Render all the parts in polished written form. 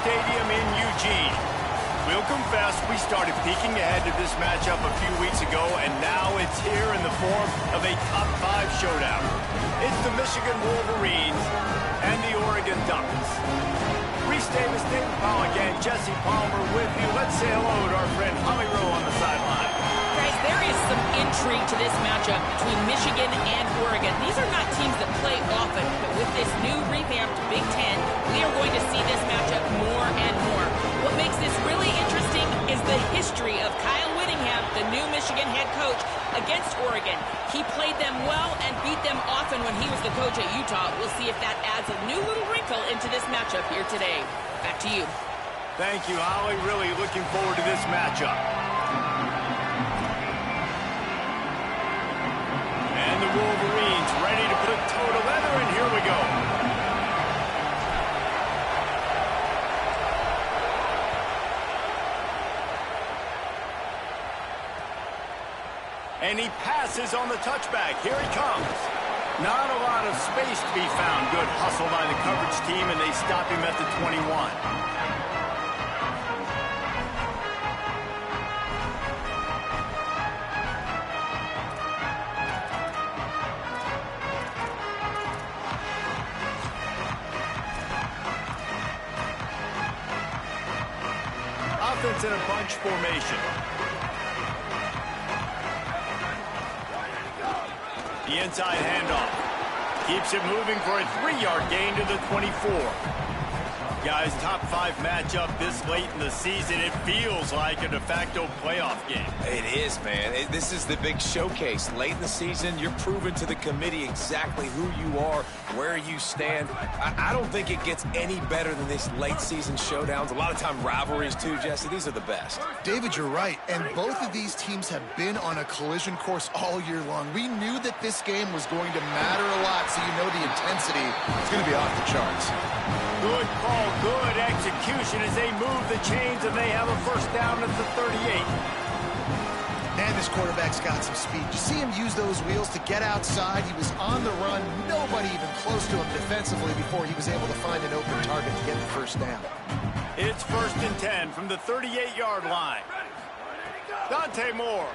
Stadium in Eugene. We'll confess we started peeking ahead to this matchup a few weeks ago, and now it's here in the form of a top 5 showdown. It's the Michigan Wolverines and the Oregon Ducks. Reese Davis, David Pollack, and Jesse Palmer with you. Let's say hello to our friend Holly Rowe on the sideline. Guys, there is some intrigue to this matchup between Michigan and Oregon. These are not teams that play often, but with this new revamped Big Ten, we are going to see this matchup more and more. What makes this really interesting is the history of Kyle Whittingham, the new Michigan head coach, against Oregon. He played them well and beat them often when he was the coach at Utah. We'll see if that adds a new little wrinkle into this matchup here today. Back to you. Thank you, Holly. Really looking forward to this matchup. And the Wolverines ready to put toe to leather, and here we go. And he passes on the touchback. Here he comes. Not a lot of space to be found. Good hustle by the coverage team, and they stop him at the 21. Offense in a bunch formation. The inside handoff. Keeps it moving for a 3-yard gain to the 24. Guys, top 5 matchup this late in the season. It feels like a de facto playoff game. It is, man. This is the big showcase. Late in the season, you're proving to the committee exactly who you are, where you stand. I don't think it gets any better than these late season showdowns. A lot of time rivalries, too, Jesse. These are the best. David, you're right. And both of these teams have been on a collision course all year long. We knew that this game was going to matter a lot, so you know the intensity is going to be off the charts. Good call, good execution as they move the chains, and they have a first down at the 38. And this quarterback's got some speed. You see him use those wheels to get outside. He was on the run. Nobody even close to him defensively before he was able to find an open target to get the first down. It's 1st and 10 from the 38-yard line. Dante Moore.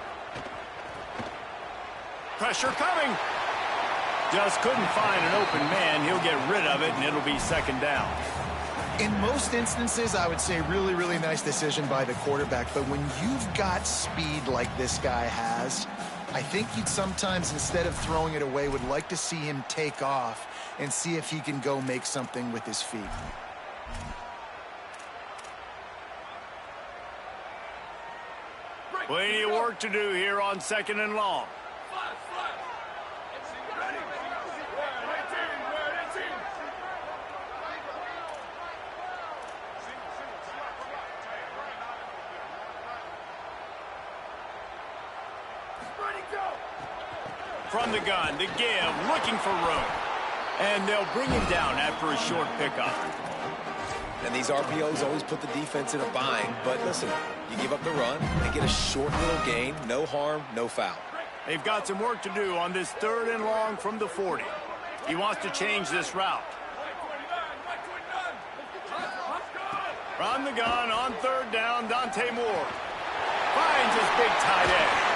Pressure coming. Just couldn't find an open man. He'll get rid of it, and it'll be 2nd down. In most instances, I would say really, really nice decision by the quarterback. But when you've got speed like this guy has, I think you'd sometimes, instead of throwing it away, would like to see him take off and see if he can go make something with his feet. Plenty of work to do here on 2nd and long. From the gun, the give, looking for room. And they'll bring him down after a short pickup. And these RPOs always put the defense in a bind. But listen, you give up the run, they get a short little gain, no harm, no foul. They've got some work to do on this 3rd and long from the 40. He wants to change this route. From the gun on 3rd down, Dante Moore finds his big tight end.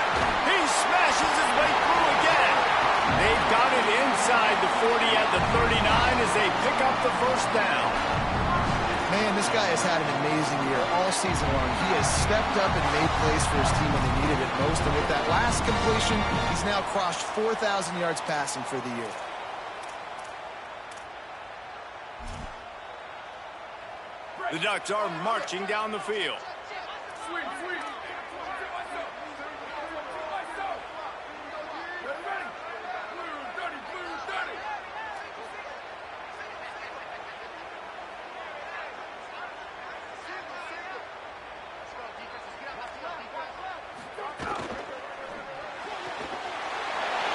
He smashes his way through again. They've got it inside the 40 at the 39 as they pick up the first down. Man, this guy has had an amazing year all season long. He has stepped up and made plays for his team when they needed it most. And with that last completion, he's now crossed 4,000 yards passing for the year. The Ducks are marching down the field.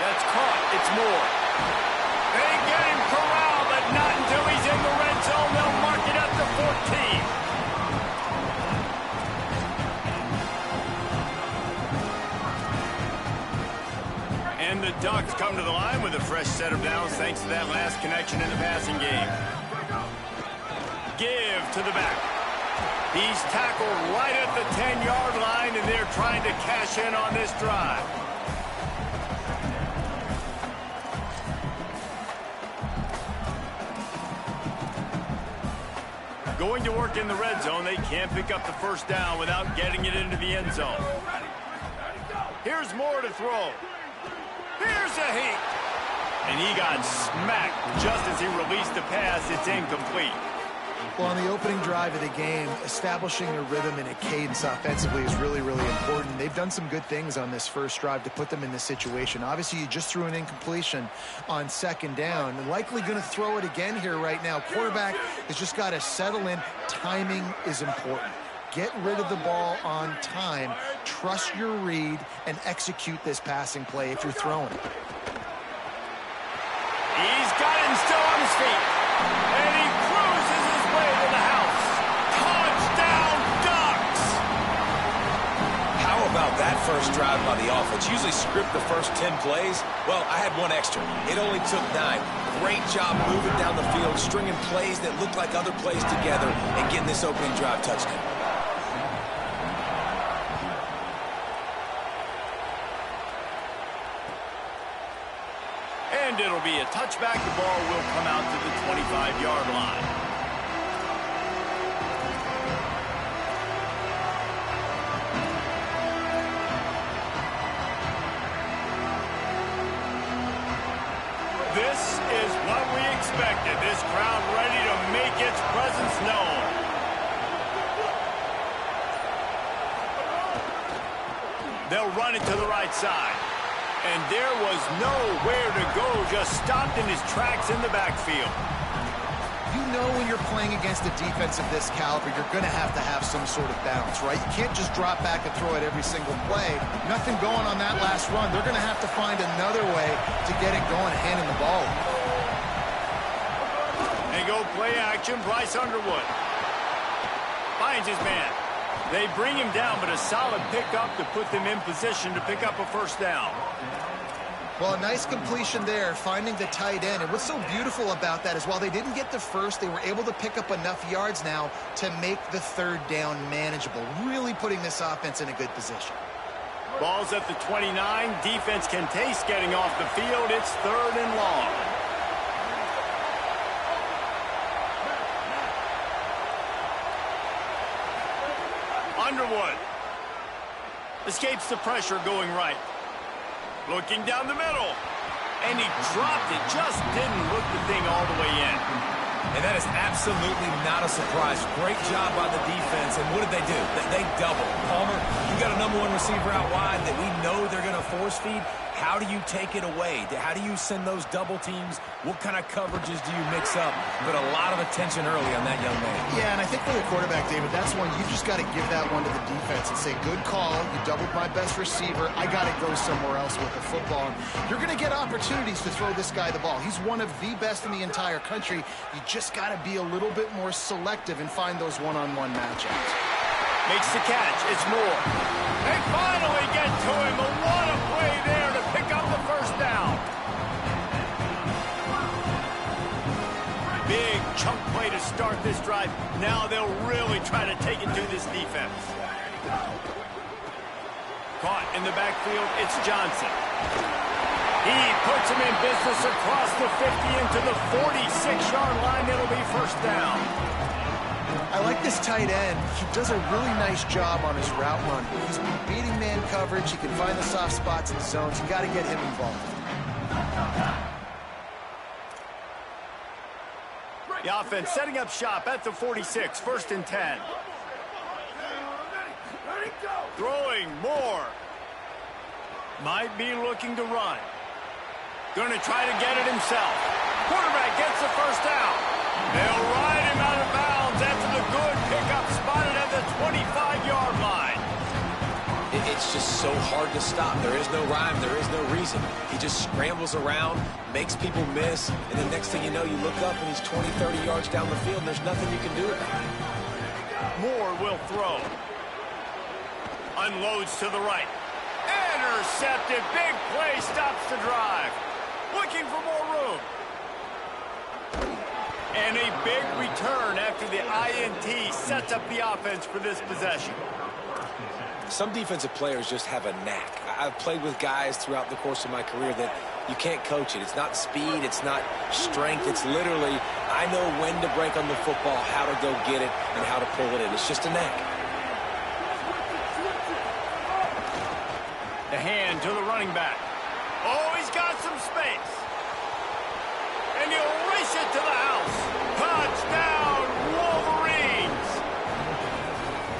That's caught. It's Moore. They get him corralled, but not until he's in the red zone. They'll mark it up to 14. And the Ducks come to the line with a fresh set of downs thanks to that last connection in the passing game. Give to the back. He's tackled right at the 10-yard line, and they're trying to cash in on this drive. Going to work in the red zone. They can't pick up the first down without getting it into the end zone. Here's Moore to throw. Here's a heat. And he got smacked just as he released the pass. It's incomplete. Well, on the opening drive of the game, establishing a rhythm and a cadence offensively is really, really important. They've done some good things on this first drive to put them in this situation. Obviously, you just threw an incompletion on second down. They're likely going to throw it again here right now. Quarterback has just got to settle in. Timing is important. Get rid of the ball on time. Trust your read and execute this passing play if you're throwing it. He's got him still on his feet. And he cruises his way to the house. Touchdown, Ducks! How about that first drive by the offense? Usually script the first 10 plays. Well, I had one extra. It only took 9. Great job moving down the field, stringing plays that looked like other plays together, and getting this opening drive touchdown. And it'll be a touchback. The ball will come out to the 25-yard line. This is what we expected. This crowd ready to make its presence known. They'll run it to the right side. And there was nowhere to go, just stopped in his tracks in the backfield. You know when you're playing against a defense of this caliber, you're going to have some sort of balance, right? You can't just drop back and throw it every single play. Nothing going on that last run. They're going to have to find another way to get it going, handing the ball. They go play action. Bryce Underwood finds his man. They bring him down, but a solid pickup to put them in position to pick up a first down. Well, a nice completion there, finding the tight end. And what's so beautiful about that is while they didn't get the first, they were able to pick up enough yards now to make the third down manageable, really putting this offense in a good position. Ball's at the 29. Defense can taste getting off the field. It's 3rd and long. Underwood escapes the pressure going right. Looking down the middle. And he dropped it. Just didn't look the thing all the way in. And that is absolutely not a surprise. Great job by the defense. And what did they do? They doubled. Palmer, you got a #1 receiver out wide that we know they're going to force feed. How do you take it away? How do you send those double teams? What kind of coverages do you mix up? But a lot of attention early on that young man. Yeah, and I think for the quarterback, David, that's one you just got to give that one to the defense and say, good call. You doubled my best receiver. I got to go somewhere else with the football. You're going to get opportunities to throw this guy the ball. He's one of the best in the entire country. You just got to be a little bit more selective and find those one-on-one matchups. Makes the catch. It's Moore. They finally get to him. But what a play there to pick up the first down. Big chunk play to start this drive. Now they'll really try to take it to this defense. Caught in the backfield. It's Johnson. He puts him in business across the 50 into the 46-yard line. It'll be first down. I like this tight end. He does a really nice job on his route run. He's beating man coverage. He can find the soft spots in the zones. You got to get him involved. The offense setting up shop at the 46. 1st and 10. Throwing Moore. Might be looking to run. Going to try to get it himself. Quarterback gets the first down. They'll ride him out of bounds. That's a good pickup, spotted at the 25-yard line. It's just so hard to stop. There is no rhyme. There is no reason. He just scrambles around, makes people miss, and the next thing you know, you look up and he's 20, 30 yards down the field, and there's nothing you can do about it. Moore will throw. Unloads to the right. Intercepted. Big play stops the drive. Looking for more room. And a big return after the INT sets up the offense for this possession. Some defensive players just have a knack. I've played with guys throughout the course of my career that you can't coach it. It's not speed, it's not strength. It's literally, I know when to break on the football, how to go get it, and how to pull it in. It's just a knack. The hand to the running back. Oh, he's got some space. And he'll race it to the house. Touchdown, Wolverines!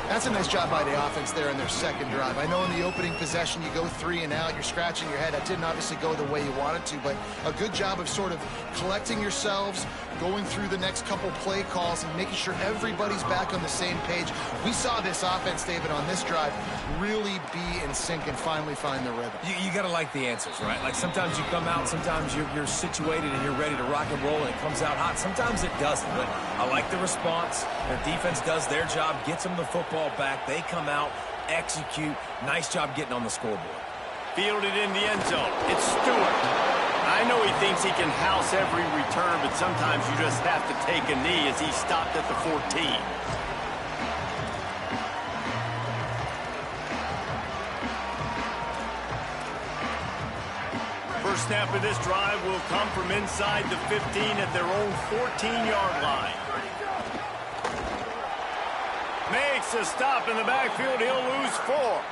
That's a nice job by the offense there in their second drive. I know in the opening possession you go 3 and out, you're scratching your head. That didn't obviously go the way you wanted to, but a good job of sort of collecting yourselves, going through the next couple play calls and making sure everybody's back on the same page. We saw this offense, David, on this drive really be in sync and finally find the rhythm. You got to like the answers, right? Like sometimes you come out, sometimes you're situated and you're ready to rock and roll and it comes out hot. Sometimes it doesn't, but I like the response. Their defense does their job, gets them the football back. They come out, execute. Nice job getting on the scoreboard. Fielded in the end zone. It's Stewart. I know he thinks he can house every return, but sometimes you just have to take a knee as he stopped at the 14. First snap of this drive will come from inside the 15 at their own 14-yard line. Makes a stop in the backfield. He'll lose 4.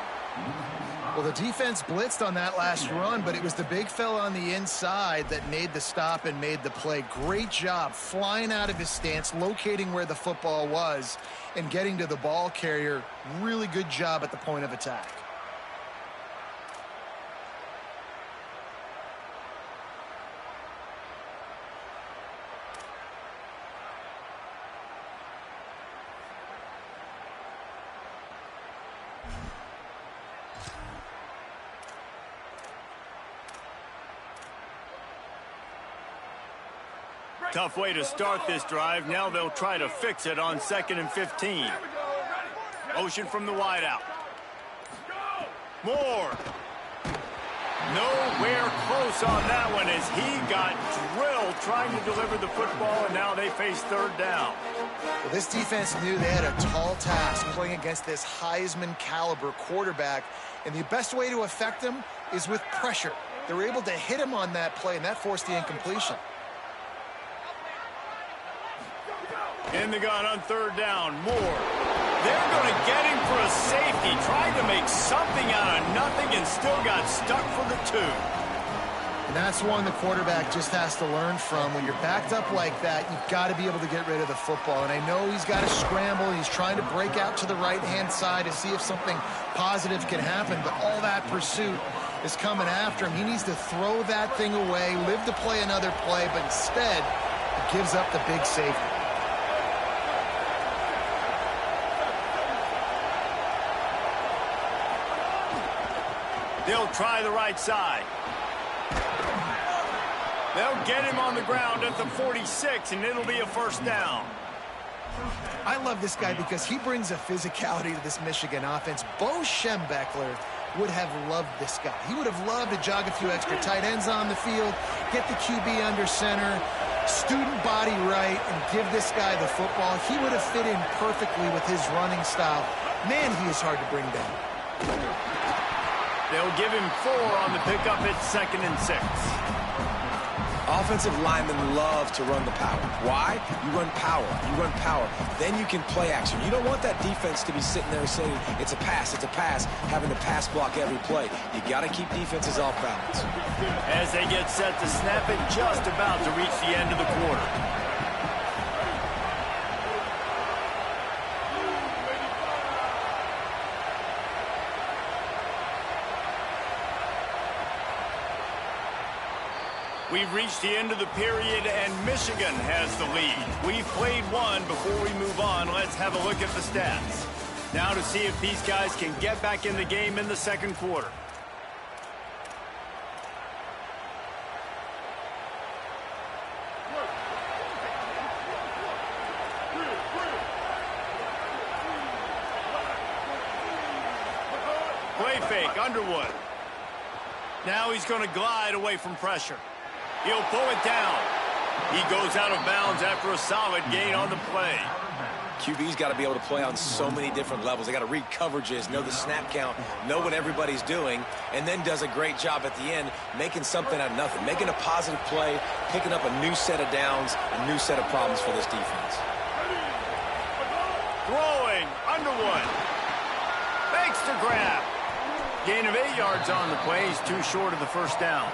Well, the defense blitzed on that last run, but it was the big fella on the inside that made the stop and made the play. Great job flying out of his stance, locating where the football was, and getting to the ball carrier. Really good job at the point of attack. Tough way to start this drive. Now they'll try to fix it on 2nd and 15. Motion from the wideout. Moore. Nowhere close on that one as he got drilled trying to deliver the football, and now they face 3rd down. Well, this defense knew they had a tall task playing against this Heisman caliber quarterback, and the best way to affect him is with pressure. They were able to hit him on that play, and that forced the incompletion. In the gun on 3rd down, Moore. They're going to get him for a safety, trying to make something out of nothing and still got stuck for the 2. And that's one the quarterback just has to learn from. When you're backed up like that, you've got to be able to get rid of the football. And I know he's got to scramble. He's trying to break out to the right-hand side to see if something positive can happen. But all that pursuit is coming after him. He needs to throw that thing away, live to play another play, but instead he gives up the big safety. They'll try the right side. They'll get him on the ground at the 46, and it'll be a 1st down. I love this guy because he brings a physicality to this Michigan offense. Bo Schembechler would have loved this guy. He would have loved to jog a few extra tight ends on the field, get the QB under center, student body right, and give this guy the football. He would have fit in perfectly with his running style. Man, he is hard to bring down. They'll give him 4 on the pickup at 2nd and 6. Offensive linemen love to run the power. Why? You run power. You run power. Then you can play action. You don't want that defense to be sitting there saying, it's a pass, having to pass block every play. You got to keep defenses off balance. As they get set to snap it, just about to reach the end of the quarter. We've reached the end of the period, and Michigan has the lead. We've played one. Before we move on, let's have a look at the stats. Now to see if these guys can get back in the game in the 2nd quarter. Play fake, Underwood. Now he's going to glide away from pressure. He'll pull it down. He goes out of bounds after a solid gain on the play. QB's got to be able to play on so many different levels. They got to read coverages, know the snap count, know what everybody's doing, and then does a great job at the end making something out of nothing, making a positive play, picking up a new set of downs, a new set of problems for this defense. Throwing, Underwood. Makes the grab. Gain of 8 yards on the play. He's too short of the first down.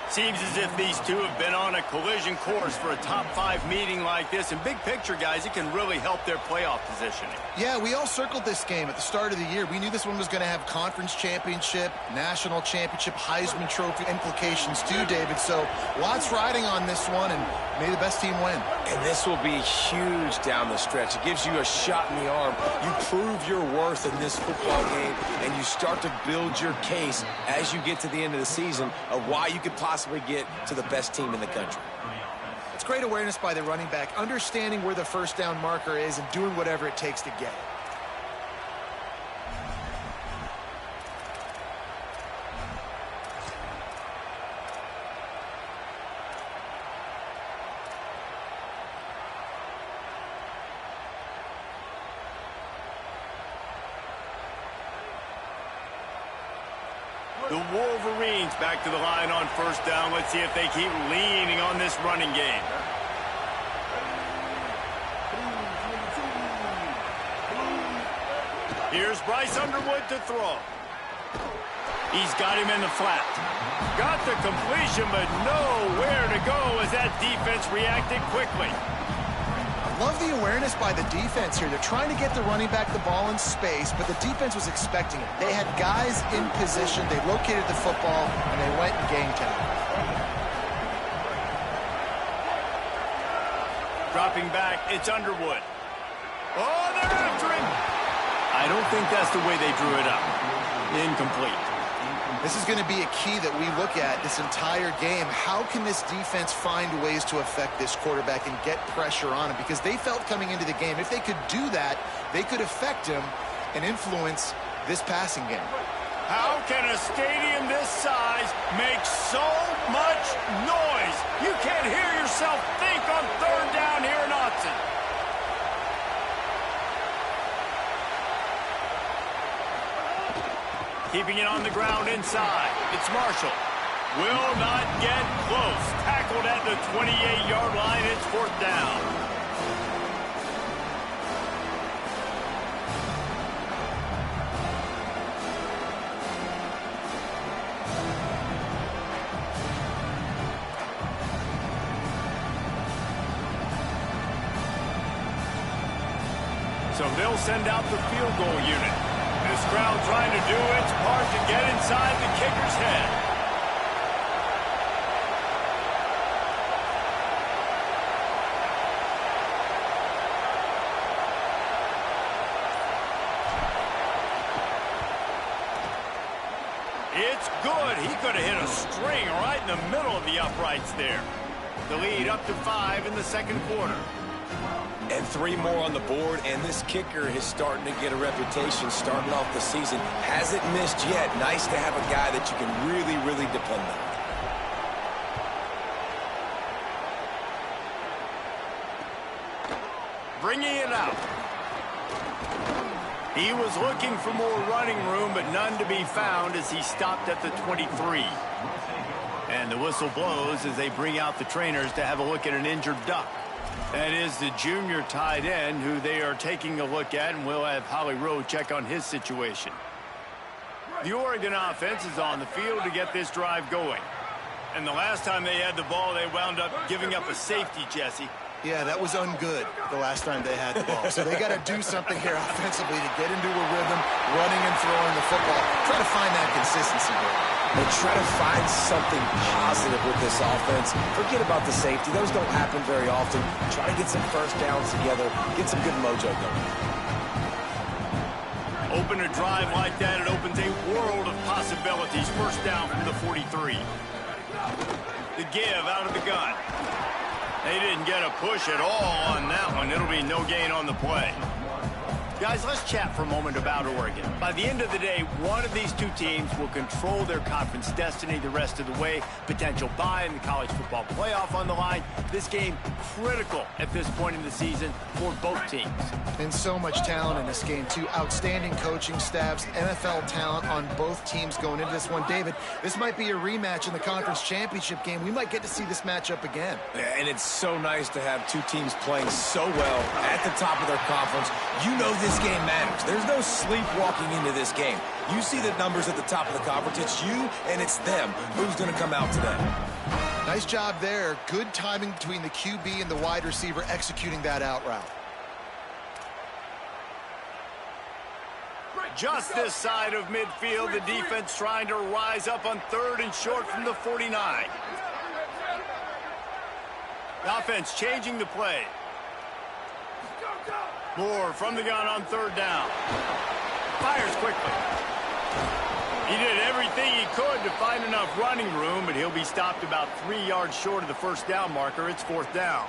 Seems as if these two have been on a collision course for a top-5 meeting like this. And big picture, guys, it can really help their playoff positioning. Yeah, we all circled this game at the start of the year. We knew this one was going to have conference championship, national championship, Heisman Trophy implications too, David. So lots riding on this one, and may the best team win. And this will be huge down the stretch. It gives you a shot in the arm. You prove your worth in this football game, and you start to build your case as you get to the end of the season of why you could possibly get to the best team in the country. It's great awareness by the running back, understanding where the first down marker is and doing whatever it takes to get it. The Wolverines back to the line on first down. Let's see if they keep leaning on this running game. Here's Bryce Underwood to throw. He's got him in the flat. Got the completion, but nowhere to go as that defense reacted quickly. Love the awareness by the defense here. They're trying to get the running back the ball in space, but the defense was expecting it. They had guys in position. They located the football, and they went and game time. Dropping back, it's Underwood. Oh, they're after him. I don't think that's the way they drew it up. Incomplete. This is going to be a key that we look at this entire game. How can this defense find ways to affect this quarterback and get pressure on him? Because they felt coming into the game, if they could do that, they could affect him and influence this passing game. How can a stadium this size make so much noise? You can't hear yourself think on third down here in Autzen. Keeping it on the ground inside. It's Marshall. Will not get close. Tackled at the 28-yard line. It's fourth down. So they'll send out the field goal unit. This crowd trying to do its part to get inside the kicker's head. It's good. He could have hit a string right in the middle of the uprights there. The lead up to 5 in the second quarter. And 3 more on the board, and this kicker is starting to get a reputation starting off the season. Hasn't missed yet. Nice to have a guy that you can really, really depend on. Bringing it out. He was looking for more running room, but none to be found as he stopped at the 23. And the whistle blows as they bring out the trainers to have a look at an injured Duck. That is the junior tight end who they are taking a look at, and we'll have Holly Rowe check on his situation. The Oregon offense is on the field to get this drive going. And the last time they had the ball, they wound up giving up a safety, Jesse. Yeah, that was ungood the last time they had the ball. So they got to do something here offensively to get into a rhythm, running and throwing the football. Try to find that consistency here. And try to find something positive with this offense. Forget about the safety. Those don't happen very often. Try to get some first downs together. Get some good mojo going. Open a drive like that, it opens a world of possibilities. First down from the 43. The give out of the gun. They didn't get a push at all on that one. It'll be no gain on the play. Guys, let's chat for a moment about Oregon. By the end of the day, one of these two teams will control their conference destiny the rest of the way. Potential bye in the college football playoff on the line. This game critical at this point in the season for both teams. And so much talent in this game, too. Outstanding coaching staffs, NFL talent on both teams going into this one. David, this might be a rematch in the conference championship game. We might get to see this matchup again. And it's so nice to have two teams playing so well at the top of their conference. You know this game matters. There's no sleepwalking into this game. You see the numbers at the top of the conference. It's you and it's them. Who's going to come out today? Nice job there. Good timing between the QB and the wide receiver executing that out route. Just this side of midfield, the defense trying to rise up on 3rd and short from the 49. The offense changing the play. Moore from the gun on 3rd down. Fires quickly. He did everything he could to find enough running room, but he'll be stopped about 3 yards short of the 1st down marker. It's 4th down.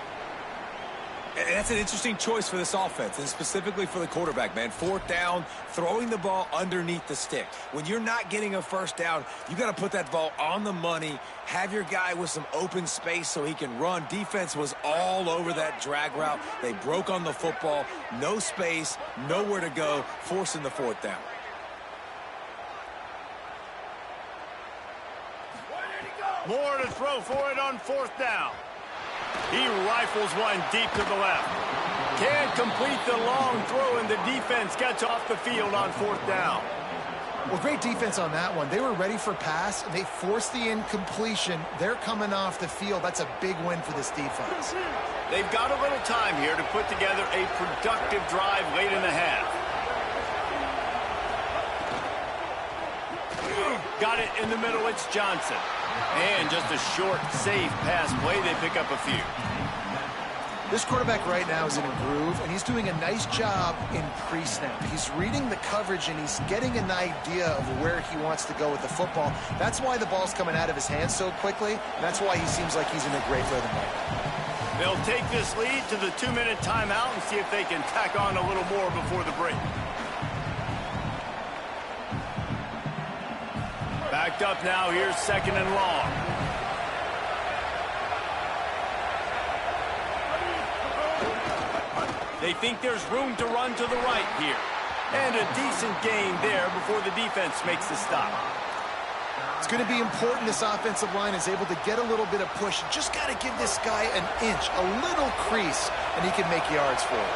And that's an interesting choice for this offense, and specifically for the quarterback, man. 4th down, throwing the ball underneath the stick. When you're not getting a 1st down, you got to put that ball on the money, have your guy with some open space so he can run. Defense was all over that drag route. They broke on the football, no space, nowhere to go, forcing the 4th down. Moore to throw for it on 4th down. He rifles one deep to the left. Can't complete the long throw, and the defense gets off the field on 4th down. Well, great defense on that one. They were ready for pass, and they forced the incompletion. They're coming off the field. That's a big win for this defense. They've got a little time here to put together a productive drive late in the half. Got it in the middle. It's Johnson. And just a short, safe pass play. They pick up a few. This quarterback right now is in a groove, and he's doing a nice job in pre-snap. He's reading the coverage, and he's getting an idea of where he wants to go with the football. That's why the ball's coming out of his hands so quickly, and that's why he seems like he's in a great rhythm right now. They'll take this lead to the 2-minute timeout and see if they can tack on a little more before the break. Backed up now. Here's 2nd and long. They think there's room to run to the right here. And a decent gain there before the defense makes the stop. It's going to be important this offensive line is able to get a little bit of push. Just got to give this guy an inch, a little crease, and he can make yards for it.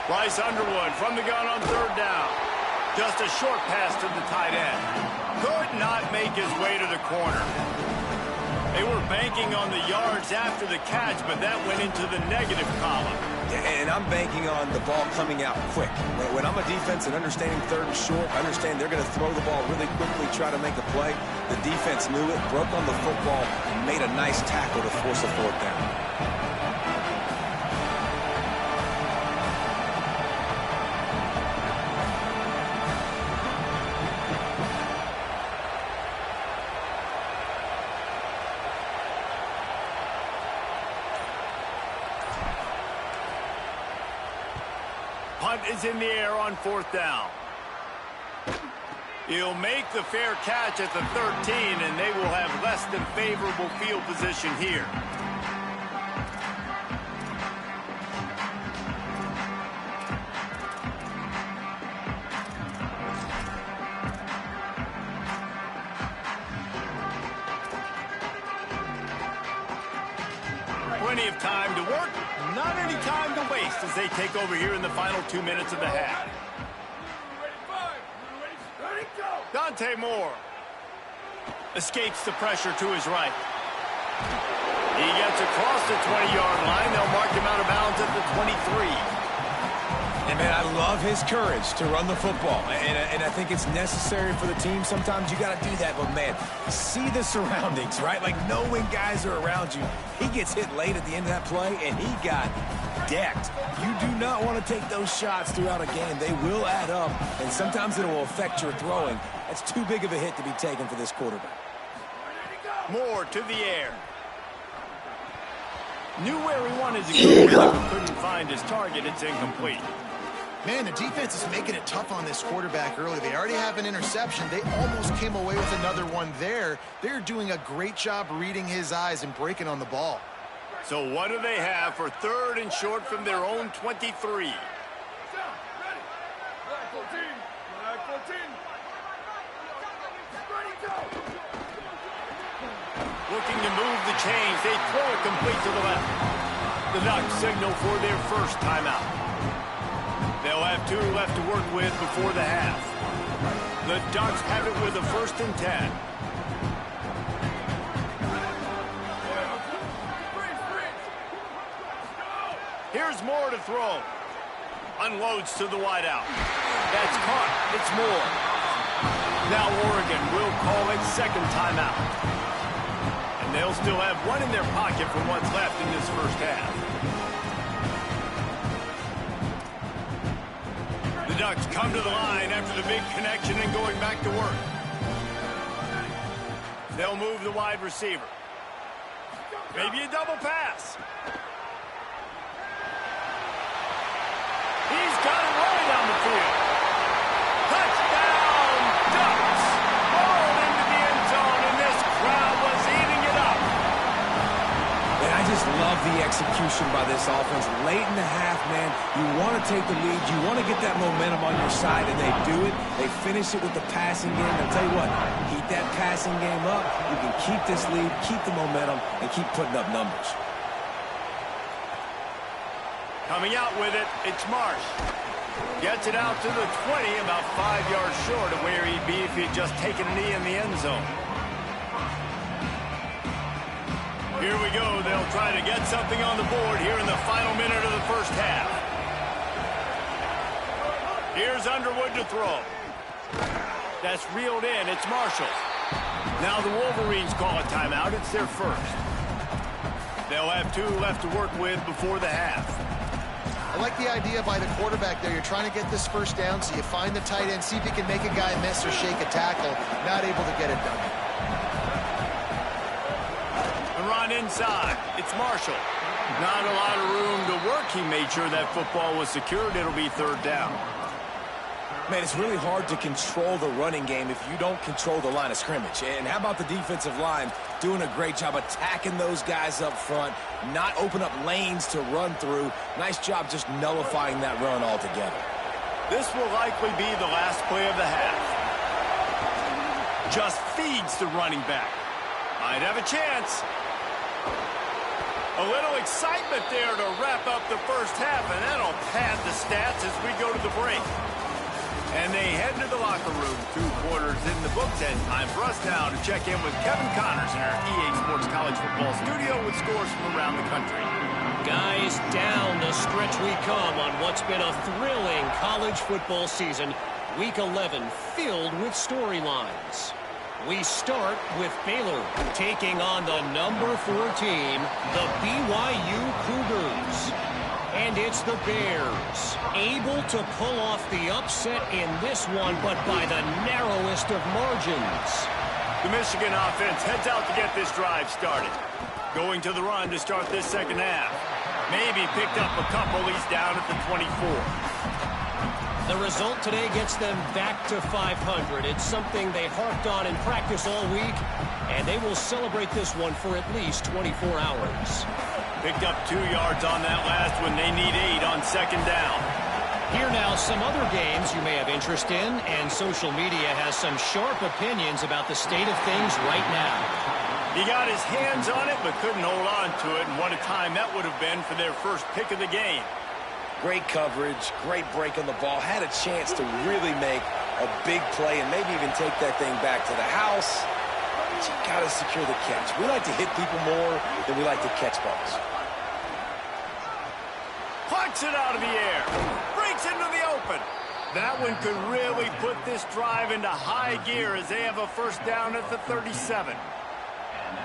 Bryce Underwood from the gun on 3rd down. Just a short pass to the tight end. Could not make his way to the corner. They were banking on the yards after the catch, but that went into the negative column. And I'm banking on the ball coming out quick. When I'm a defense and understanding 3rd and short, I understand they're going to throw the ball really quickly, try to make a play. The defense knew it, broke on the football, and made a nice tackle to force a 4th down. Punt is in the air on 4th down. He'll make the fair catch at the 13, and they will have less than favorable field position here. Plenty of time to work, not any time to waste as they take over here in the final 2 minutes of the half. Dante Moore escapes the pressure to his right. He gets across the 20-yard line. They'll mark him out of bounds at the 23. And, man, I love his courage to run the football. And I think it's necessary for the team. Sometimes you got to do that. But, man, see the surroundings, right? Like, knowing guys are around you. He gets hit late at the end of that play, and he got decked. You do not want to take those shots throughout a game. They will add up, and sometimes it will affect your throwing. That's too big of a hit to be taken for this quarterback. Moore to the air. Knew where he wanted to go, but couldn't find his target. It's incomplete. Man, the defense is making it tough on this quarterback early. They already have an interception. They almost came away with another one there. They're doing a great job reading his eyes and breaking on the ball. So what do they have for 3rd and short from their own 23? Looking to move the chains. They throw it complete to the left. The Ducks signal for their first timeout. They'll have 2 left to work with before the half. The Ducks have it with a 1st and 10. Here's Moore to throw. Unloads to the wideout. That's caught. It's Moore. Now Oregon will call it 2nd timeout. And they'll still have 1 in their pocket for what's left in this first half. The Ducks come to the line after the big connection and going back to work. They'll move the wide receiver. Maybe a double pass. He's got it right down the field. Touchdown, Ducks! Rolled into the end zone, and this crowd was eating it up. And I just love the execution by this offense. Late in the half, man, you want to take the lead. You want to get that momentum on your side, and they do it. They finish it with the passing game. I'll tell you what, keep that passing game up. You can keep this lead, keep the momentum, and keep putting up numbers. Coming out with it, it's Marsh. Gets it out to the 20, about 5 yards short of where he'd be if he'd just taken a knee in the end zone. Here we go. They'll try to get something on the board here in the final minute of the first half. Here's Underwood to throw. That's reeled in. It's Marshall. Now the Wolverines call a timeout. It's their first. They'll have 2 left to work with before the half. I like the idea by the quarterback there. You're trying to get this first down, so you find the tight end, see if you can make a guy miss or shake a tackle. Not able to get it done. The run inside. It's Marshall. Not a lot of room to work. He made sure that football was secured. It'll be 3rd down. Man, it's really hard to control the running game if you don't control the line of scrimmage. And how about the defensive line doing a great job attacking those guys up front, not open up lanes to run through. Nice job just nullifying that run altogether. This will likely be the last play of the half. Just feeds the running back. Might have a chance. A little excitement there to wrap up the first half, and that'll pad the stats as we go to the break. And they head to the locker room. 2 quarters in the books, and time for us now to check in with Kevin Connors in our EA Sports College Football studio with scores from around the country. Guys, down the stretch we come on what's been a thrilling college football season. Week 11 filled with storylines. We start with Baylor taking on the number 4 team, the BYU Cougars. And it's the Bears, able to pull off the upset in this one, but by the narrowest of margins. The Michigan offense heads out to get this drive started. Going to the run to start this second half. Maybe picked up a couple. He's down at the 24. The result today gets them back to 500. It's something they harped on in practice all week, and they will celebrate this one for at least 24 hours. Picked up 2 yards on that last one. They need 8 on second down. Here now, some other games you may have interest in, and social media has some sharp opinions about the state of things right now. He got his hands on it, but couldn't hold on to it, and what a time that would have been for their first pick of the game. Great coverage, great break on the ball. Had a chance to really make a big play and maybe even take that thing back to the house. But you got to secure the catch. We like to hit people more than we like to catch balls. Punts it out of the air. Breaks into the open. That one could really put this drive into high gear as they have a first down at the 37.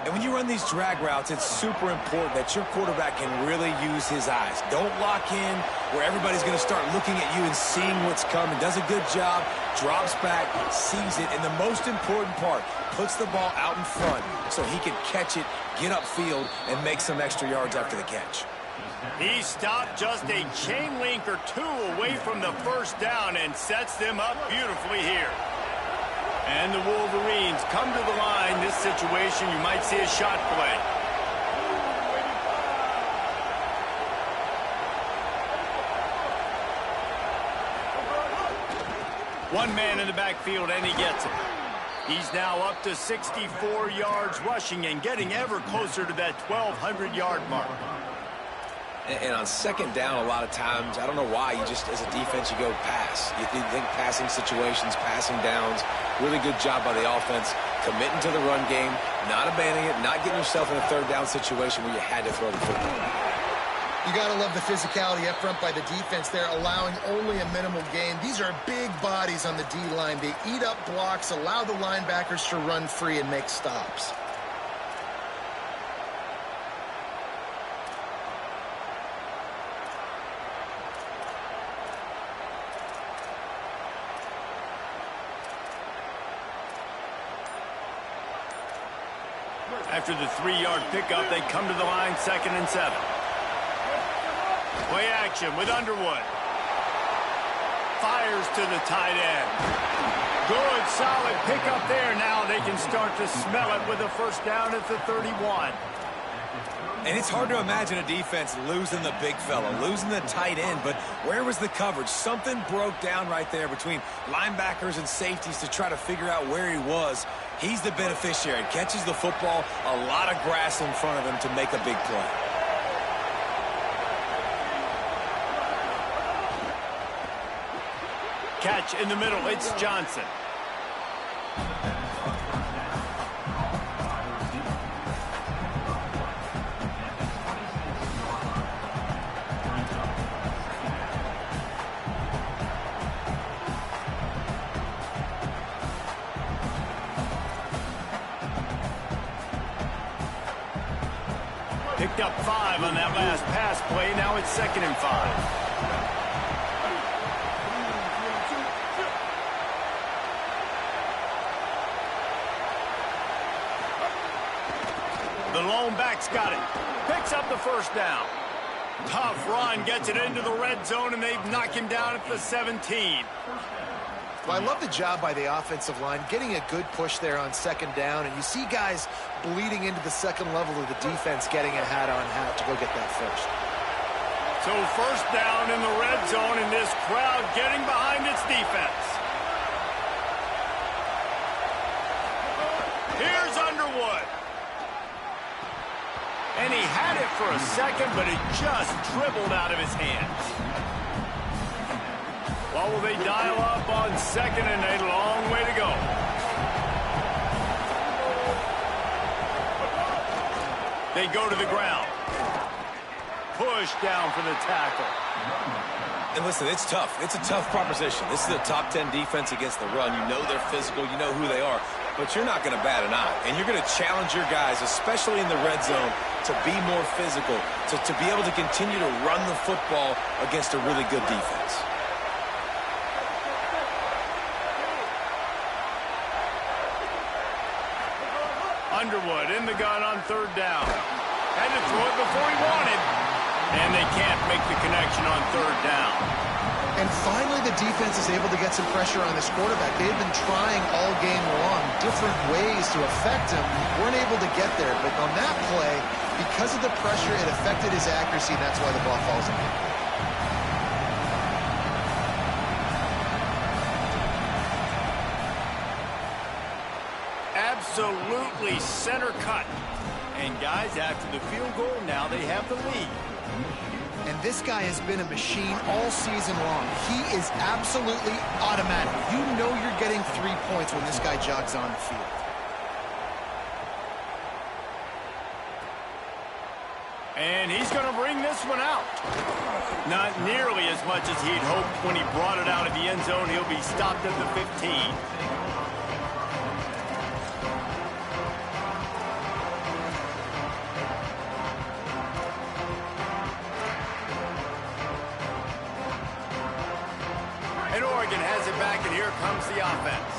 And when you run these drag routes, it's super important that your quarterback can really use his eyes. Don't lock in. where everybody's going to start looking at you and seeing what's coming. Does a good job, drops back, sees it, and the most important part, puts the ball out in front so he can catch it, get upfield, and make some extra yards after the catch. He stopped just a chain link or two away from the first down and sets them up beautifully here. And the Wolverines come to the line. This situation, you might see a shot play. One man in the backfield, and he gets it. He's now up to 64 yards rushing and getting ever closer to that 1,200-yard mark. And on second down, a lot of times, I don't know why, you just, as a defense, you go pass. You think passing situations, passing downs. Really good job by the offense, committing to the run game, not abandoning it, not getting yourself in a third down situation where you had to throw the football. You got to love the physicality up front by the defense there, allowing only a minimal gain. These are big bodies on the D-line. They eat up blocks, allow the linebackers to run free and make stops. After the 3-yard pickup, they come to the line, 2nd and 7. Play action with Underwood. Fires to the tight end. Good, solid pickup there. Now they can start to smell it with a first down at the 31. And it's hard to imagine a defense losing the big fella, losing the tight end, but where was the coverage? Something broke down right there between linebackers and safeties to try to figure out where he was. He's the beneficiary. Catches the football, a lot of grass in front of him to make a big play. Catch in the middle, it's Johnson. Picked up 5 on that last pass play. Now it's 2nd and 5. The lone back's got it. Picks up the first down. Tough run, gets it into the red zone, and they knock him down at the 17. Well, I love the job by the offensive line, getting a good push there on 2nd down, and you see guys bleeding into the second level of the defense getting a hat-on-hat to go get that first. So first down in the red zone, and this crowd getting behind its defense. Here's Underwood. And he had it for a second, but it just dribbled out of his hands. Well, will they dial up on 2nd and a long way to go? They go to the ground. Push down for the tackle. And listen, it's tough. It's a tough proposition. This is a top 10 defense against the run. You know they're physical. You know who they are. But you're not going to bat an eye. And you're going to challenge your guys, especially in the red zone, to be more physical, to be able to continue to run the football against a really good defense. Underwood in the gun on 3rd down. Had to throw it before he wanted. And they can't make the connection on 3rd down. And finally, the defense is able to get some pressure on this quarterback. They've been trying all game long different ways to affect him. Weren't able to get there. But on that play, because of the pressure, it affected his accuracy, and that's why the ball falls in. Absolutely center cut. And guys, after the field goal, now they have the lead. And this guy has been a machine all season long. He is absolutely automatic. You know you're getting 3 points when this guy jogs on the field. And he's going to bring this one out. Not nearly as much as he'd hoped when he brought it out of the end zone. He'll be stopped at the 15. the offense.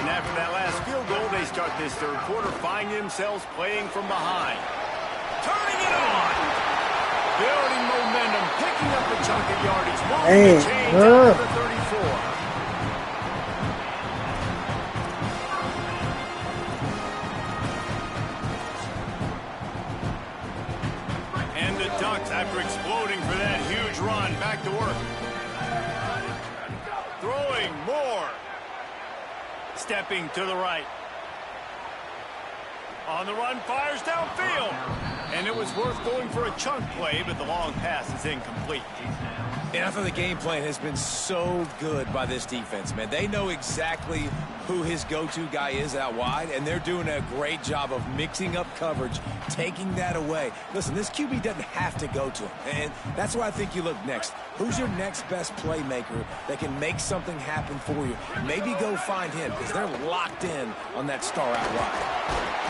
And after that last field goal, they start this third quarter, finding themselves playing from behind. Turning it on! Building momentum, picking up a chunk of yardage, moving the chains out to the 34. And the Ducks, after exploding for that huge run, back to work. Throwing more. Stepping to the right. On the run, fires downfield. And it was worth going for a chunk play, but the long pass is incomplete. And I thought the game plan has been so good by this defense, man. They know exactly who his go-to guy is out wide, and they're doing a great job of mixing up coverage, taking that away. Listen, this QB doesn't have to go to him, and that's why I think you look next. Who's your next best playmaker that can make something happen for you? Maybe go find him, because they're locked in on that star out wide.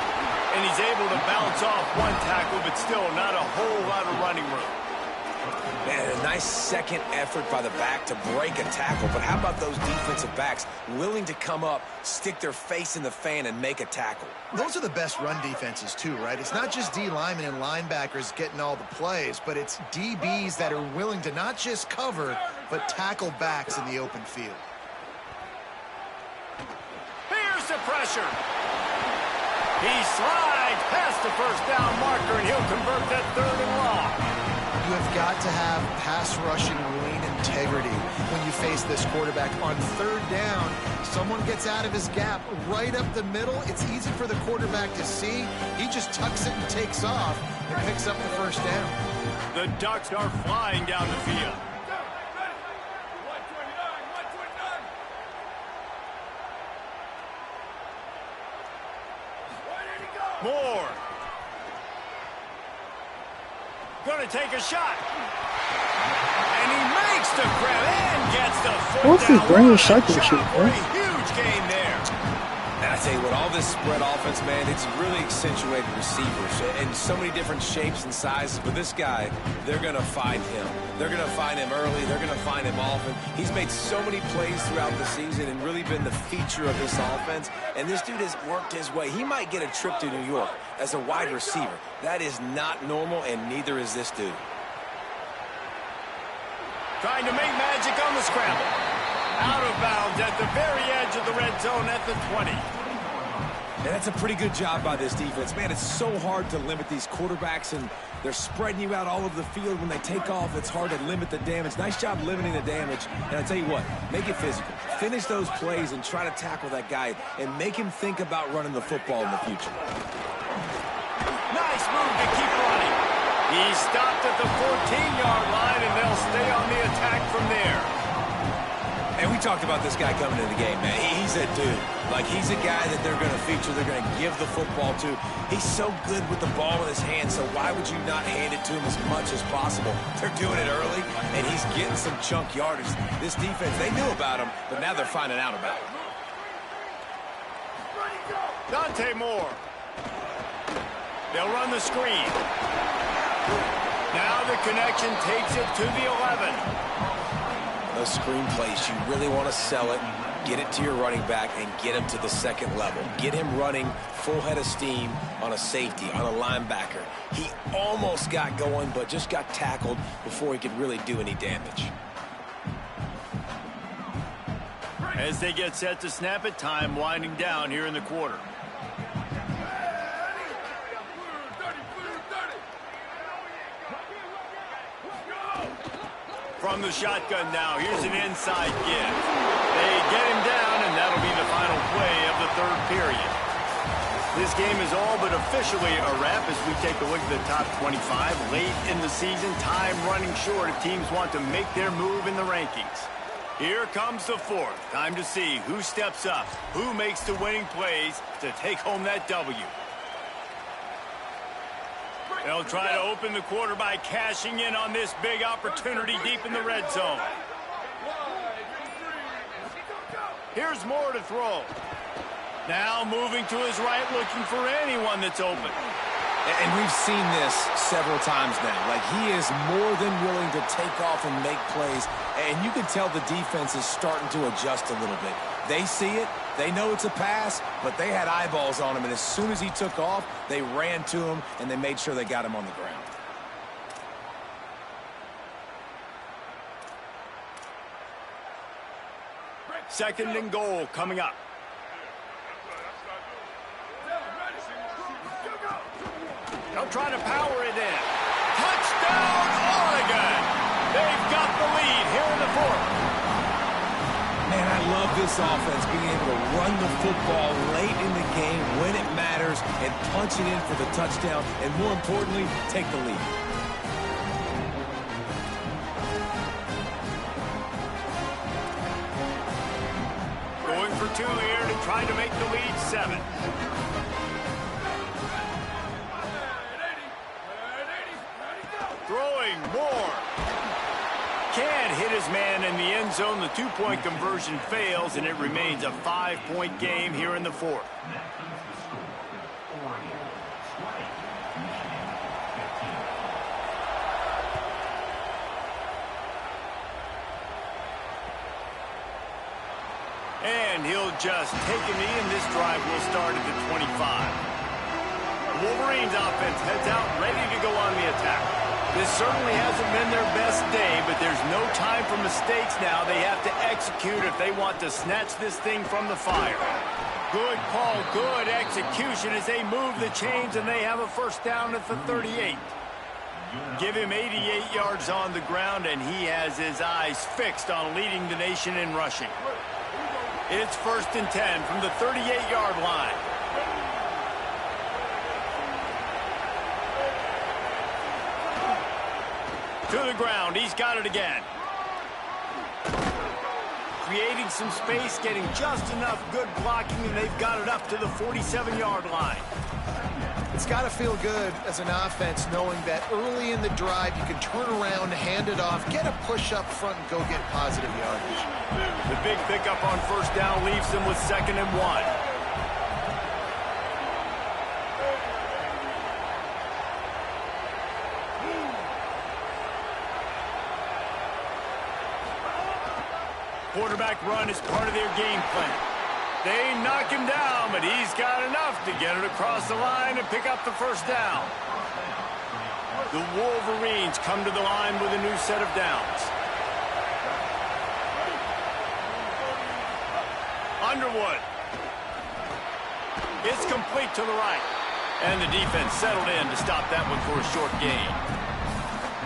And he's able to bounce off one tackle, but still not a whole lot of running room. Man, a nice second effort by the back to break a tackle. But how about those defensive backs willing to come up, stick their face in the fan, and make a tackle? Those are the best run defenses, too, right? It's not just D linemen and linebackers getting all the plays, but it's DBs that are willing to not just cover, but tackle backs in the open field. Here's the pressure. He slides past the first down marker, and he'll convert that third and long. You have got to have pass rushing lane integrity when you face this quarterback. On third down, someone gets out of his gap right up the middle. It's easy for the quarterback to see. He just tucks it and takes off and picks up the first down. The Ducks are flying down the field. Moore. Gonna take a shot. And he makes the grab and gets the foot What's this down. green cycle shit, For man? a huge gain there. And I tell you what, all this spread offense, man, it's really accentuated receivers in so many different shapes and sizes. But this guy, they're going to find him. They're going to find him early. They're going to find him often. He's made so many plays throughout the season and really been the feature of this offense. And this dude has worked his way. He might get a trip to New York as a wide receiver. That is not normal, and neither is this dude. Trying to make magic on the scramble. Out of bounds at the very edge of the red zone at the 20. And that's a pretty good job by this defense. Man, it's so hard to limit these quarterbacks, and they're spreading you out all over the field. When they take off, it's hard to limit the damage. Nice job limiting the damage. And I tell you what, make it physical. Finish those plays and try to tackle that guy and make him think about running the football in the future. Nice move to keep running. He stopped at the 14-yard line, and they'll stay on the attack from there. And we talked about this guy coming into the game, man. He's a dude. Like, he's a guy that they're going to feature, they're going to give the football to. He's so good with the ball in his hand, so why would you not hand it to him as much as possible? They're doing it early, and he's getting some chunk yardage. This defense, they knew about him, but now they're finding out about him. Dante Moore. They'll run the screen. Now the connection takes it to the 11. Those screen plays, you really want to sell it, get it to your running back, and get him to the second level. Get him running full head of steam on a safety, on a linebacker. He almost got going, but just got tackled before he could really do any damage. As they get set to snap it, time winding down here in the quarter. From the shotgun now, here's an inside give. They get him down, and that'll be the final play of the third period. This game is all but officially a wrap as we take a look at the top 25. Late in the season, time running short if teams want to make their move in the rankings. Here comes the fourth. Time to see who steps up, who makes the winning plays to take home that W. They'll try to open the quarter by cashing in on this big opportunity deep in the red zone. Here's Moore to throw. Now moving to his right, looking for anyone that's open. And we've seen this several times now. Like, he is more than willing to take off and make plays. And you can tell the defense is starting to adjust a little bit. They see it. They know it's a pass, but they had eyeballs on him, and as soon as he took off, they ran to him, and they made sure they got him on the ground. Second and goal coming up. They'll try to power it in. Touchdown, Oregon! They've got the lead here in the fourth. Man, I love this offense, being able to run the football late in the game when it matters and punch it in for the touchdown, and more importantly, take the lead. Going for two here to try to make the lead 7. Throwing more. Can't hit his man in the end zone. The two-point conversion fails, and it remains a 5-point game here in the fourth. And he'll just take a knee, and this drive will start at the 25. The Wolverines offense heads out ready to go on the attack. This certainly hasn't been their best day, but there's no time for mistakes now. They have to execute if they want to snatch this thing from the fire. Good call, good execution as they move the chains, and they have a first down at the 38. Give him 88 yards on the ground, and he has his eyes fixed on leading the nation in rushing. It's 1st and 10 from the 38-yard line. To the ground, he's got it again. Creating some space, getting just enough good blocking, and they've got it up to the 47-yard line. It's got to feel good as an offense knowing that early in the drive you can turn around, hand it off, get a push up front, and go get positive yardage. The big pickup on first down leaves them with 2nd and 1. Quarterback run is part of their game plan. They knock him down, but he's got enough to get it across the line and pick up the first down. The Wolverines come to the line with a new set of downs. Underwood. It's complete to the right. And the defense settled in to stop that one for a short gain.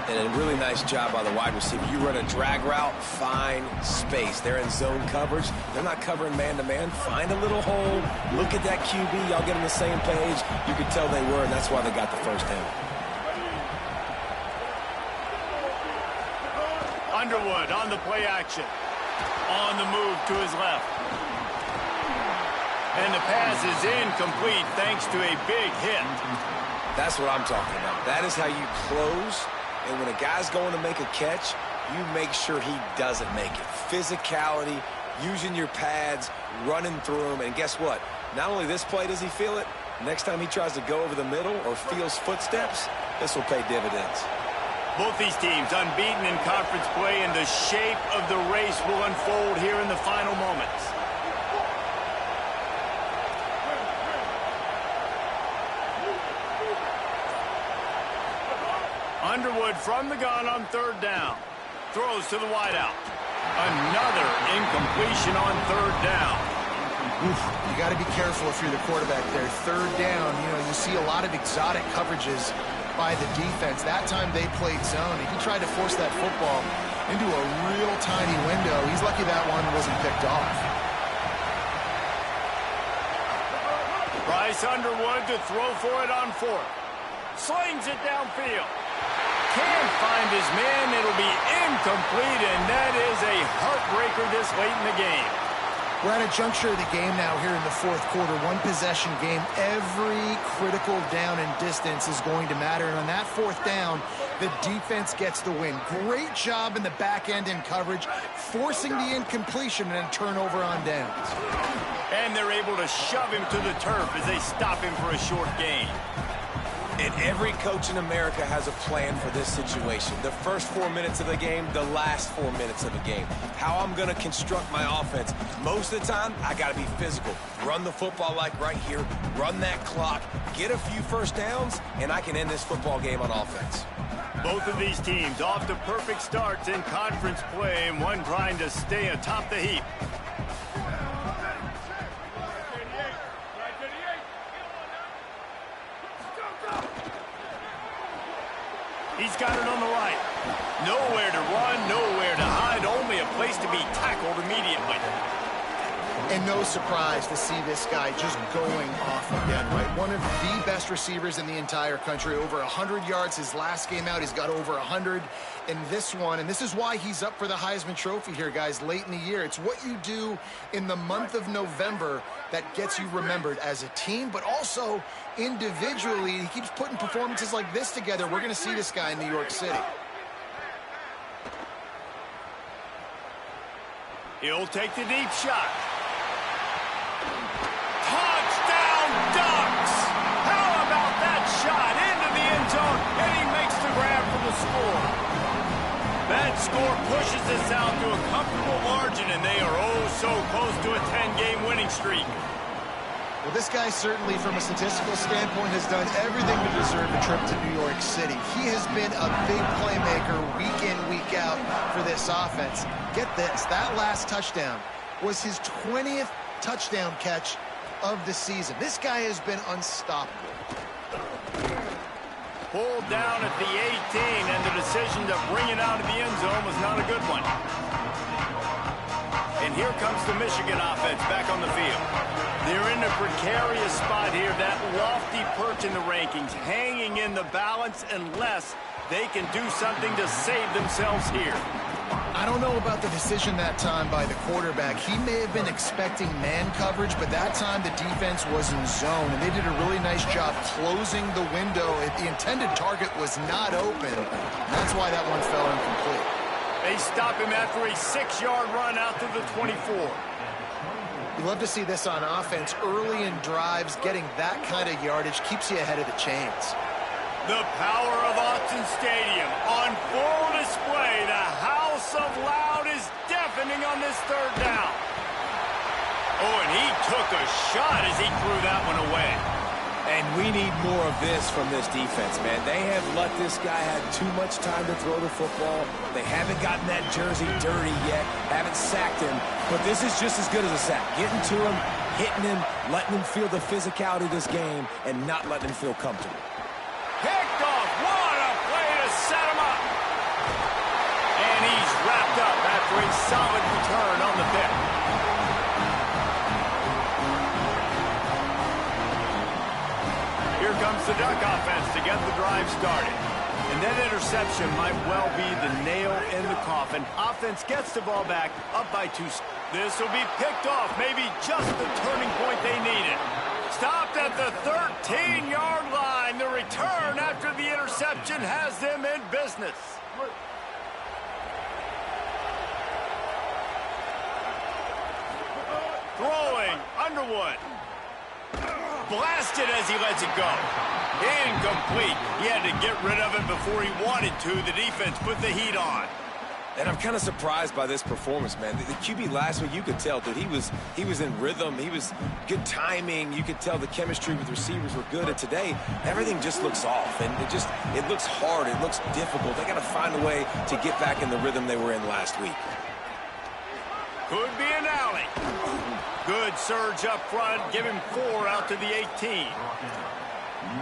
And a really nice job by the wide receiver. You run a drag route, find space. They're in zone coverage. They're not covering man-to-man. Find a little hole. Look at that QB. Y'all get on the same page. You could tell they were, and that's why they got the first down. Underwood on the play action. On the move to his left. And the pass is incomplete thanks to a big hit. That's what I'm talking about. That is how you close. And when a guy's going to make a catch, you make sure he doesn't make it. Physicality, using your pads, running through them. And guess what? Not only this play does he feel it, next time he tries to go over the middle or feels footsteps, this will pay dividends. Both these teams unbeaten in conference play, and the shape of the race will unfold here in the final moments. Underwood from the gun on 3rd down. Throws to the wideout. Another incompletion on 3rd down. Oof, you got to be careful if you're the quarterback there. 3rd down, you see a lot of exotic coverages by the defense. That time they played zone, and he tried to force that football into a real tiny window. He's lucky that one wasn't picked off. Bryce Underwood to throw for it on 4th. Slings it downfield. Can't find his man. It'll be incomplete, and that is a heartbreaker this late in the game. We're at a juncture of the game now here in the 4th quarter. One possession game. Every critical down and distance is going to matter. And on that 4th down, the defense gets the win. Great job in the back end in coverage, forcing the incompletion and a turnover on downs. And they're able to shove him to the turf as they stop him for a short gain. And every coach in America has a plan for this situation. The first 4 minutes of the game, the last 4 minutes of the game. How I'm going to construct my offense. Most of the time, I got to be physical. Run the football like right here. Run that clock. Get a few first downs, and I can end this football game on offense. Both of these teams off to perfect starts in conference play, and one trying to stay atop the heap. He's got it on the right. Nowhere to run, nowhere to hide, only a place to be tackled immediately. And no surprise to see this guy just going off again, right? One of the best receivers in the entire country. Over 100 yards his last game out. He's got over 100 in this one. And this is why he's up for the Heisman Trophy here, guys, late in the year. It's what you do in the month of November that gets you remembered as a team, but also individually. He keeps putting performances like this together. We're going to see this guy in New York City. He'll take the deep shot. Touchdown Ducks! How about that shot into the end zone, and he makes the grab for the score. That score pushes us out to a comfortable margin, and they are oh so close to a 10-game winning streak. Well, this guy certainly, from a statistical standpoint, has done everything to deserve a trip to New York City. He has been a big playmaker week in, week out for this offense. Get this, that last touchdown was his 20th touchdown catch of the season. This guy has been unstoppable. Pulled down at the 18, and the decision to bring it out of the end zone was not a good one. And here comes the Michigan offense back on the field. They're in a precarious spot here, that lofty perch in the rankings, hanging in the balance unless they can do something to save themselves here. I don't know about the decision that time by the quarterback. He may have been expecting man coverage, but that time the defense was in zone, and they did a really nice job closing the window. The intended target was not open. That's why that one fell incomplete. They stop him after a 6-yard run out to the 24. You love to see this on offense. Early in drives, getting that kind of yardage keeps you ahead of the chains. The power of Autzen Stadium on full display. The house of loud is deafening on this third down. Oh, and he took a shot as he threw that one away. And we need more of this from this defense, man. They have let this guy have too much time to throw the football. They haven't gotten that jersey dirty yet, haven't sacked him. But this is just as good as a sack. Getting to him, hitting him, letting him feel the physicality of this game, and not letting him feel comfortable. Picked off. What a play to set him up. And he's wrapped up after a solid return on the pick. Here comes the Duck offense to get the drive started. And that interception might well be the nail in the coffin. Offense gets the ball back, up by 2. This will be picked off, maybe just the turning point they needed. Stopped at the 13-yard line. The return after the interception has them in business. Throwing, Underwood. Blasted as he lets it go. Incomplete. He had to get rid of it before he wanted to. The defense put the heat on. And I'm kind of surprised by this performance, man. The QB last week, you could tell, dude, he was in rhythm. He was good timing. You could tell the chemistry with receivers were good. And today, everything just looks off. And it looks hard. It looks difficult. They got to find a way to get back in the rhythm they were in last week. Could be an alley. Good surge up front. Give him 4 out to the 18.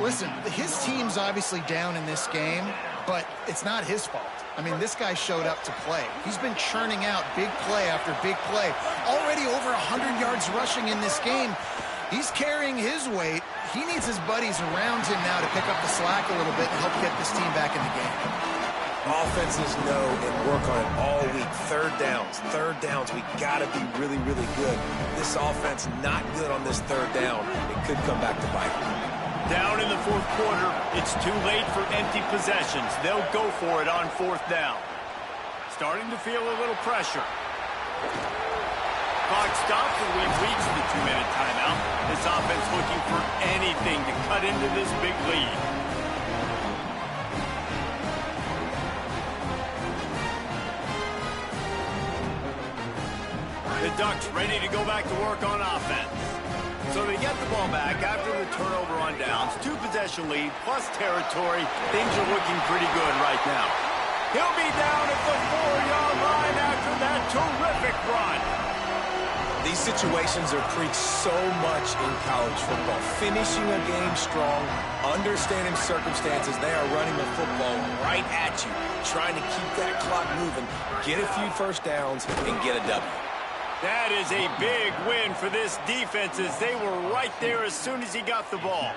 Listen, his team's obviously down in this game, but it's not his fault. I mean, this guy showed up to play. He's been churning out big play after big play. Already over 100 yards rushing in this game. He's carrying his weight. He needs his buddies around him now to pick up the slack a little bit and help get this team back in the game. Offenses know and work on it all week. Third downs, we got to be really, really good. This offense not good on this third down. It could come back to bite them. Down in the fourth quarter, it's too late for empty possessions. They'll go for it on 4th down. Starting to feel a little pressure. Clock stops and we've reached the 2-minute timeout. This offense looking for anything to cut into this big lead. The Ducks ready to go back to work on offense. So they get the ball back after the turnover on downs. 2-possession lead plus territory. Things are looking pretty good right now. He'll be down at the 4-yard line after that terrific run. These situations are preached so much in college football. Finishing a game strong, understanding circumstances. They are running the football right at you, trying to keep that clock moving, get a few first downs, and get a W. That is a big win for this defense as they were right there as soon as he got the ball.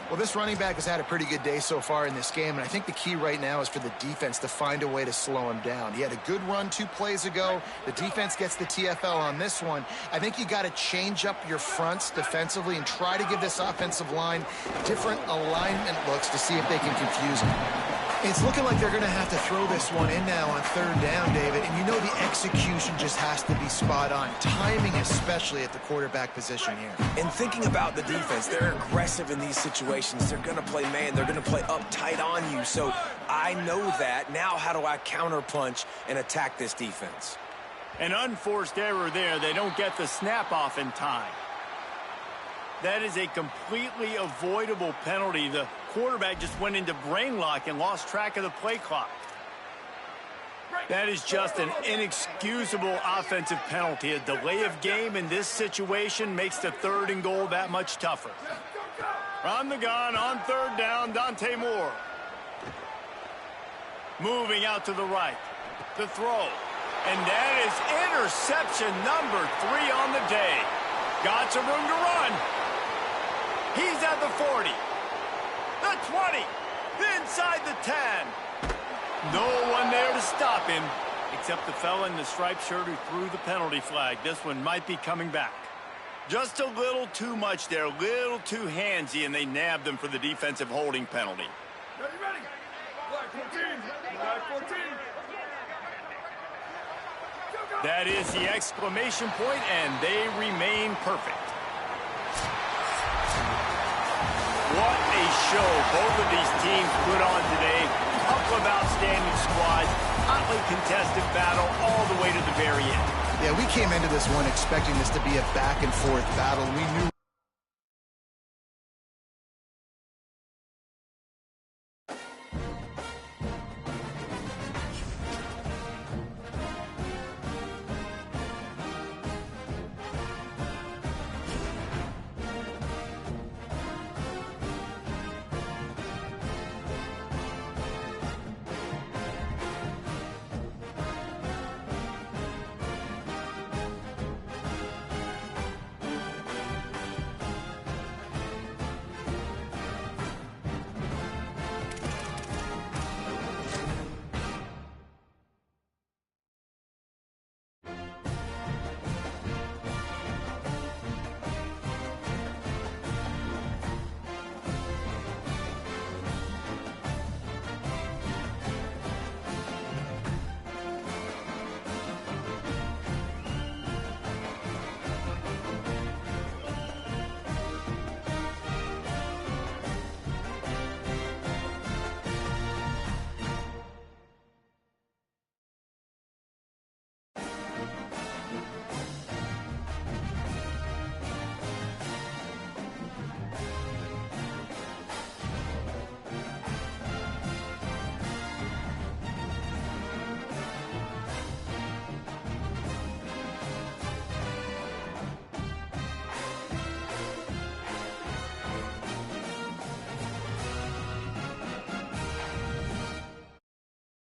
Well, this running back has had a pretty good day so far in this game, and I think the key right now is for the defense to find a way to slow him down. He had a good run 2 plays ago. The defense gets the TFL on this one. I think you got to change up your fronts defensively and try to give this offensive line different alignment looks to see if they can confuse him. It's looking like they're going to have to throw this one in now on 3rd down, David, and you know the execution just has to be spot on. Timing especially at the quarterback position here. And thinking about the defense, they're aggressive in these situations. They're going to play man. They're going to play up tight on you. So I know that. Now how do I counterpunch and attack this defense? An unforced error there. They don't get the snap off in time. That is a completely avoidable penalty. The quarterback just went into brain lock and lost track of the play clock. That is just an inexcusable offensive penalty. A delay of game in this situation makes the 3rd and goal that much tougher. On the gun, on 3rd down, Dante Moore. Moving out to the right. The throw. And that is interception number 3 on the day. Got some room to run. He's at the 40. The 20. Inside the 10. No one there to stop him, except the fella in the striped shirt who threw the penalty flag. This one might be coming back. Just a little too much there, a little too handsy, and they nabbed him for the defensive holding penalty. Ready. Black 14. Black 14. That is the exclamation point, and they remain perfect. What a show both of these teams put on today. Couple of outstanding squads, hotly contested battle all the way to the very end. Yeah, we came into this one expecting this to be a back-and-forth battle. We knew